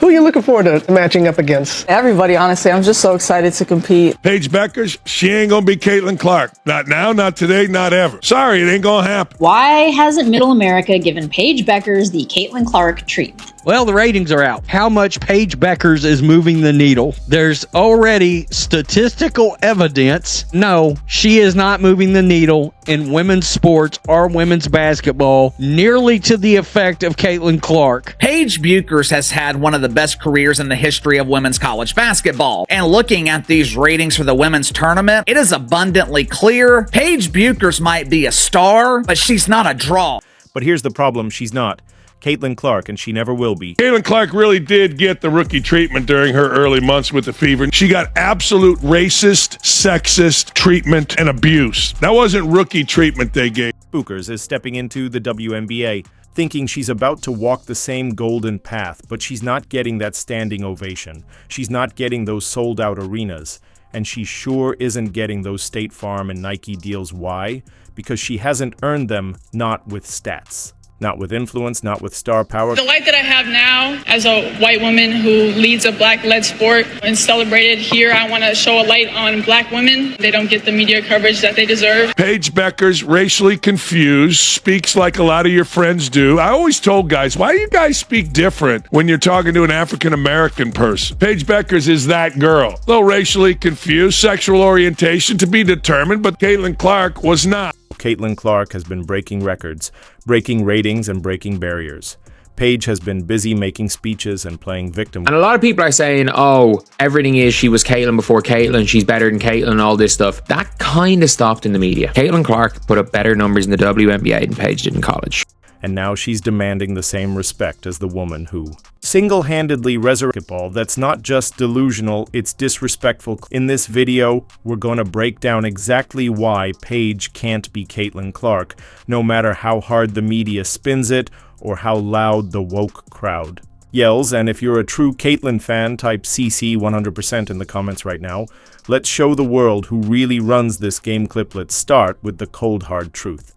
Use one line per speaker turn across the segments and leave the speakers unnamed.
Who are you looking forward to matching up against?
Everybody, honestly. I'm just so excited to compete.
Paige Bueckers, she ain't gonna be Caitlin Clark. Not now, not today, not ever. Sorry, it ain't gonna happen.
Why hasn't Middle America given Paige Bueckers the Caitlin Clark treatment?
Well, the ratings are out. How much Paige Bueckers is moving the needle? There's already statistical evidence. No, she is not moving the needle in women's sports or women's basketball nearly to the effect of Caitlin Clark.
Paige Bueckers has had one of the best careers in the history of women's college basketball. And looking at these ratings for the women's tournament, it is abundantly clear Paige Bueckers might be a star, but she's not a draw.
But here's the problem, she's not Caitlin Clark, and she never will be.
Caitlin Clark really did get the rookie treatment during her early months with the Fever. She got absolute racist, sexist treatment and abuse. That wasn't rookie treatment they gave.
Bueckers is stepping into the WNBA, thinking she's about to walk the same golden path, but she's not getting that standing ovation. She's not getting those sold-out arenas, and she sure isn't getting those State Farm and Nike deals. Why? Because she hasn't earned them, not with stats. Not with influence, not with star power.
The life that I have now as a white woman who leads a black-led sport and celebrated here, I want to show a light on black women. They don't get the media coverage that they deserve.
Paige Bueckers, racially confused, speaks like a lot of your friends do. I always told guys, why do you guys speak different when you're talking to an African-American person? Paige Bueckers is that girl. A little racially confused, sexual orientation to be determined, but Caitlin Clark was not.
Caitlin Clark has been breaking records, breaking ratings, and breaking barriers. Paige has been busy making speeches and playing victim.
And a lot of people are saying, oh, everything is she was Caitlin before Caitlin, she's better than Caitlin, and all this stuff. That kind of stopped in the media. Caitlin Clark put up better numbers in the WNBA than Paige did in college.
And now she's demanding the same respect as the woman who single-handedly resurrected ball. That's not just delusional, it's disrespectful. In this video, we're going to break down exactly why Paige can't be Caitlin Clark, no matter how hard the media spins it or how loud the woke crowd yells. And if you're a true Caitlin fan, type CC 100% in the comments right now. Let's show the world who really runs this game clip. Let's start with the cold hard truth.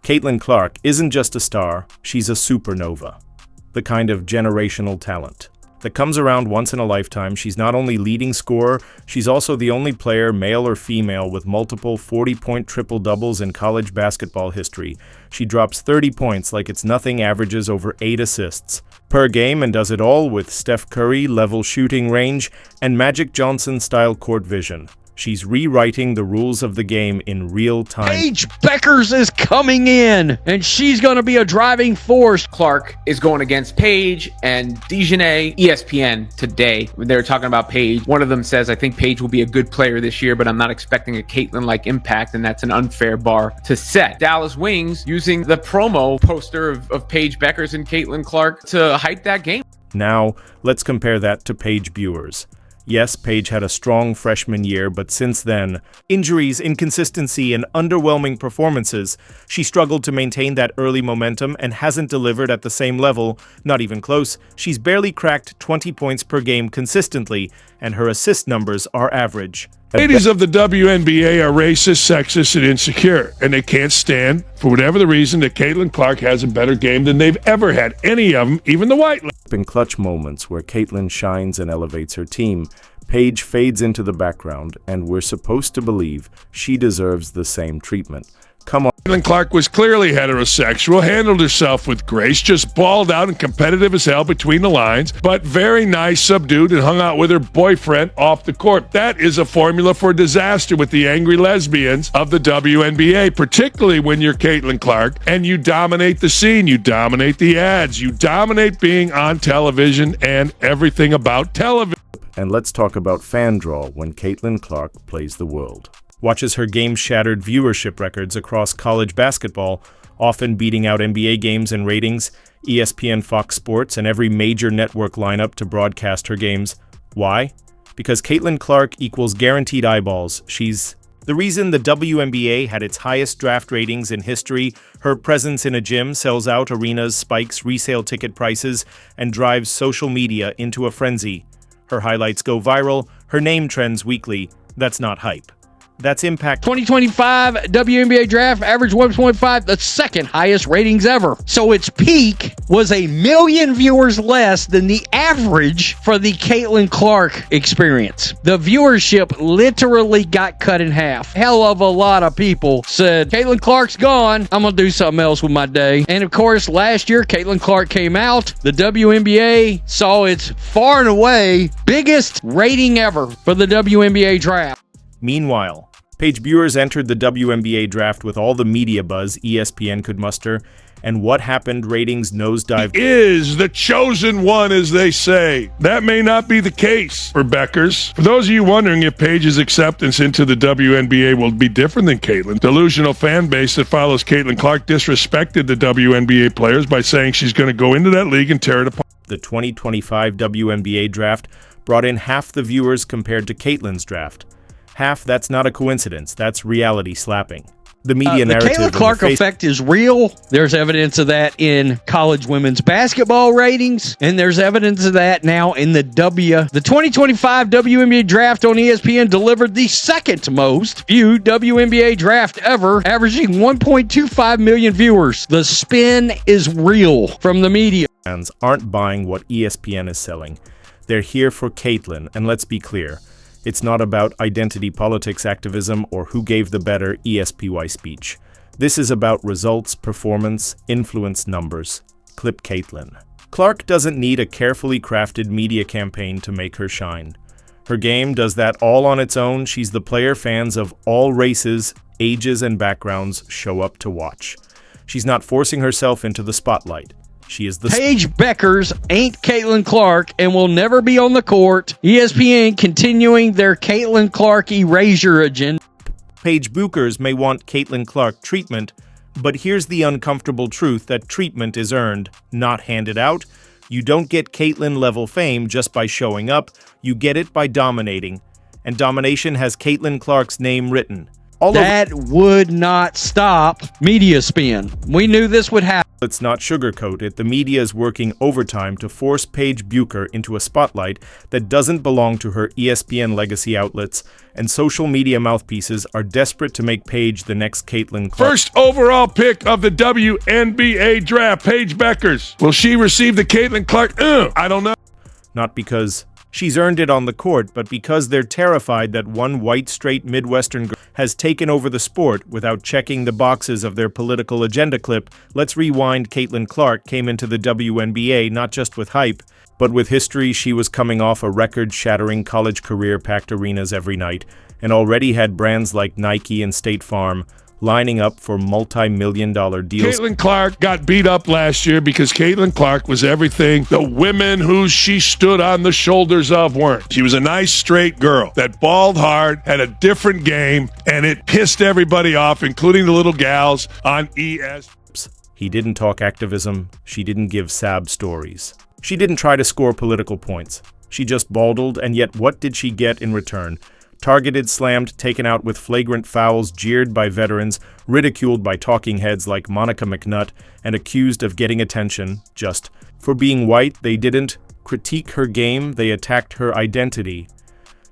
Caitlin Clark isn't just a star, she's a supernova. The kind of generational talent that comes around once in a lifetime. She's not only leading scorer, she's also the only player, male or female, with multiple 40-point triple-doubles in college basketball history. She drops 30 points like it's nothing, averages over 8 assists per game, and does it all with Steph Curry-level shooting range and Magic Johnson-style court vision. She's rewriting the rules of the game in real time.
Paige Bueckers is coming in, and she's going to be a driving force.
Clark is going against Paige and Dejanay. ESPN today, when they were talking about Paige, one of them says, I think Paige will be a good player this year, but I'm not expecting a Caitlin-like impact, and that's an unfair bar to set. Dallas Wings using the promo poster of Paige Bueckers and Caitlin Clark to hype that game.
Now, let's compare that to Paige Bueckers. Yes, Paige had a strong freshman year, but since then, injuries, inconsistency, and underwhelming performances, she struggled to maintain that early momentum and hasn't delivered at the same level, not even close. She's barely cracked 20 points per game consistently, and her assist numbers are average.
Ladies of the WNBA are racist, sexist, and insecure, and they can't stand, for whatever the reason, that Caitlin Clark has a better game than they've ever had, any of them, even the white.
In clutch moments where Caitlin shines and elevates her team, Paige fades into the background, and we're supposed to believe she deserves the same treatment. Come on.
Caitlin Clark was clearly heterosexual, handled herself with grace, just balled out and competitive as hell between the lines, but very nice, subdued, and hung out with her boyfriend off the court. That is a formula for disaster with the angry lesbians of the WNBA, particularly when you're Caitlin Clark and you dominate the scene, you dominate the ads, you dominate being on television and everything about television.
And let's talk about fan draw when Caitlin Clark plays the world. Watches her game-shattered viewership records across college basketball, often beating out NBA games in ratings, ESPN, Fox Sports, and every major network lineup to broadcast her games. Why? Because Caitlin Clark equals guaranteed eyeballs. She's the reason the WNBA had its highest draft ratings in history. Her presence in a gym sells out arenas, spikes resale ticket prices, and drives social media into a frenzy. Her highlights go viral, her name trends weekly. That's not hype. That's impact.
2025 WNBA draft average 1.5, the second highest ratings ever. So its peak was 1 million viewers less than the average for the Caitlin Clark experience. The viewership literally got cut in half. Hell of a lot of people said, Caitlin Clark's gone, I'm gonna do something else with my day. And of course, last year, Caitlin Clark came out. The WNBA saw its far and away biggest rating ever for the WNBA draft.
Meanwhile, Paige Bueckers entered the WNBA draft with all the media buzz ESPN could muster, and what happened? Ratings nosedived.
Is the chosen one, as they say. That may not be the case for Bueckers. For those of you wondering if Paige's acceptance into the WNBA will be different than Caitlin, delusional fan base that follows Caitlin Clark disrespected the WNBA players by saying she's going to go into that league and tear it apart.
The 2025 WNBA draft brought in half the viewers compared to Caitlin's draft. Half, that's not a coincidence. That's reality slapping. The media narrative.
The Caitlin Clark effect is real. There's evidence of that in college women's basketball ratings, and there's evidence of that now in the 2025 WNBA draft on ESPN delivered the second most viewed WNBA draft ever, averaging 1.25 million viewers. The spin is real from the media.
Fans aren't buying what ESPN is selling. They're here for Caitlin, and let's be clear. It's not about identity politics activism or who gave the better ESPY speech. This is about results, performance, influence, numbers. Clip Caitlin. Clark doesn't need a carefully crafted media campaign to make her shine. Her game does that all on its own. She's the player fans of all races, ages, and backgrounds show up to watch. She's not forcing herself into the spotlight. She is the
Paige Bueckers ain't Caitlin Clark and will never be on the court. ESPN continuing their Caitlin Clark erasure agenda.
Paige Bueckers may want Caitlin Clark treatment, but here's the uncomfortable truth that treatment is earned, not handed out. You don't get Caitlin-level fame just by showing up. You get it by dominating. And domination has Caitlin Clark's name written.
That would not stop media spin. We knew this would happen.
Let's not sugarcoat it. The media is working overtime to force Paige Bueckers into a spotlight that doesn't belong to her ESPN legacy outlets, and social media mouthpieces are desperate to make Paige the next Caitlin Clark.
First overall pick of the WNBA draft, Paige Bueckers. Will she receive the Caitlin Clark? I don't know.
Not because she's earned it on the court, but because they're terrified that one white, straight Midwestern girl has taken over the sport without checking the boxes of their political agenda clip. Let's rewind. Caitlin Clark came into the WNBA not just with hype, but with history. She was coming off a record-shattering college career, packed arenas every night, and already had brands like Nike and State Farm lining up for multi-million-dollar deals.
Caitlin Clark got beat up last year because Caitlin Clark was everything the women who she stood on the shoulders of weren't. She was a nice, straight girl that balled hard, had a different game, and it pissed everybody off, including the little gals on ES.
He didn't talk activism. She didn't give sad stories. She didn't try to score political points. She just baldled, and yet what did she get in return? Targeted, slammed, taken out with flagrant fouls, jeered by veterans, ridiculed by talking heads like Monica McNutt, and accused of getting attention just for being white. They didn't critique her game, they attacked her identity.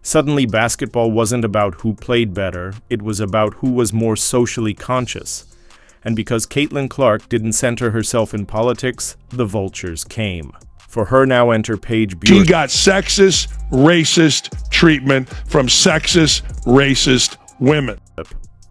Suddenly, basketball wasn't about who played better, it was about who was more socially conscious. And because Caitlin Clark didn't center herself in politics, the vultures came. For her now enter Paige Bueckers.
She got sexist, racist treatment from sexist, racist women.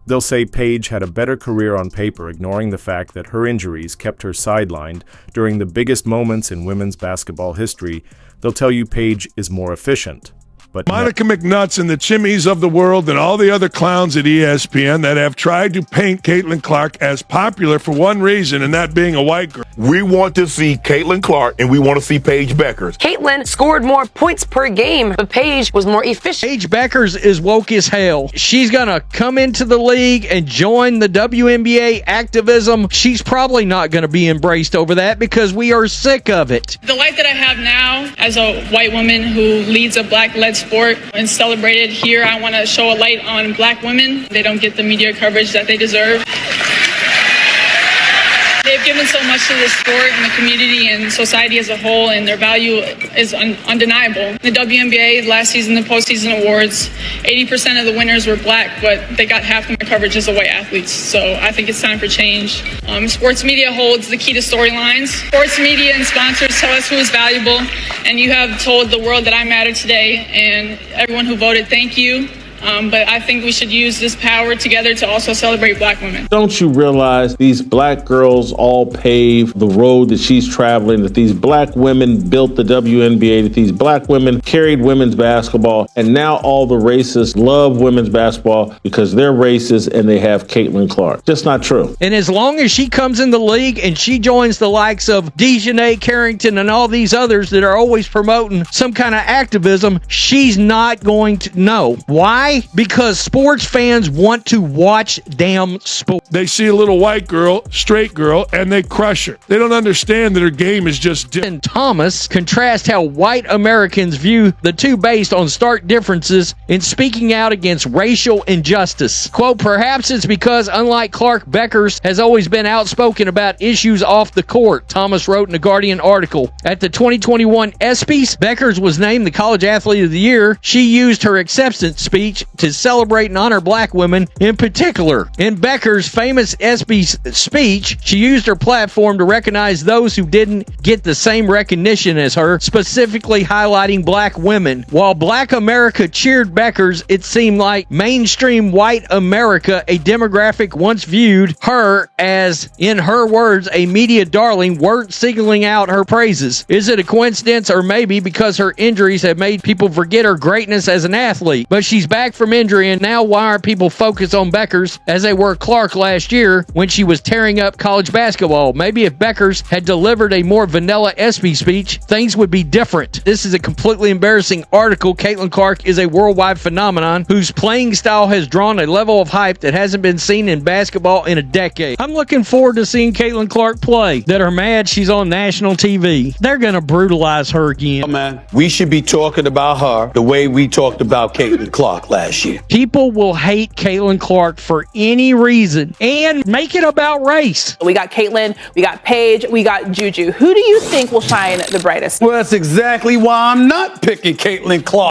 They'll say Paige had a better career on paper, ignoring the fact that her injuries kept her sidelined during the biggest moments in women's basketball history. They'll tell you Paige is more efficient. But
Monica McNutts and the Chimmies of the world and all the other clowns at ESPN that have tried to paint Caitlin Clark as popular for one reason, and that being a white girl.
We want to see Caitlin Clark, and we want to see Paige Bueckers.
Caitlin scored more points per game, but Paige was more efficient.
Paige Bueckers is woke as hell. She's gonna come into the league and join the WNBA activism. She's probably not gonna be embraced over that because we are sick of it.
The life that I have now as a white woman who leads a black-led sport and celebrated here, I want to show a light on black women. They don't get the media coverage that they deserve. They've They've given so much to the sport and the community and society as a whole, and their value is undeniable. The WNBA last season, the postseason awards, 80% of the winners were black, but they got half the coverage as white athletes. So I think it's time for change. Sports media holds the key to storylines. Sports media and sponsors tell us who is valuable, and you have told the world that I matter today, and everyone who voted, thank you. But I think we should use this power together to also celebrate black women.
Don't you realize these black girls all pave the road that she's traveling, that these black women built the WNBA, that these black women carried women's basketball, and now all the racists love women's basketball because they're racist and they have Caitlin Clark. Just not true.
And as long as she comes in the league and she joins the likes of Dejanay Carrington and all these others that are always promoting some kind of activism, she's not going to know. Why? Because sports fans want to watch damn sport.
They see a little white girl, straight girl, and they crush her. They don't understand that her game is just different.
And Thomas contrast how white Americans view the two based on stark differences in speaking out against racial injustice. Quote, perhaps it's because, unlike Clark, Bueckers has always been outspoken about issues off the court, Thomas wrote in a Guardian article. At the 2021 ESPYs, Bueckers was named the College Athlete of the Year. She used her acceptance speech to celebrate and honor black women in particular. In Bueckers' famous ESPY speech, she used her platform to recognize those who didn't get the same recognition as her, specifically highlighting black women. While black America cheered Bueckers, it seemed like mainstream white America, a demographic once viewed her as, in her words, a media darling, weren't signaling out her praises. Is it a coincidence, or maybe because her injuries have made people forget her greatness as an athlete? But she's back from injury, and now why aren't people focused on Bueckers as they were Clark last year when she was tearing up college basketball? Maybe if Bueckers had delivered a more vanilla ESPY speech, things would be different. This is a completely embarrassing article. Caitlin Clark is a worldwide phenomenon whose playing style has drawn a level of hype that hasn't been seen in basketball in a decade. I'm looking forward to seeing Caitlin Clark play. That are mad she's on national TV. They're going to brutalize her again.
Oh, man, we should be talking about her the way we talked about Caitlin Clark last year.
People will hate Caitlin Clark for any reason and make it about race.
We got Caitlin, we got Paige, we got Juju. Who do you think will shine the brightest?
Well, that's exactly why I'm not picking Caitlin Clark.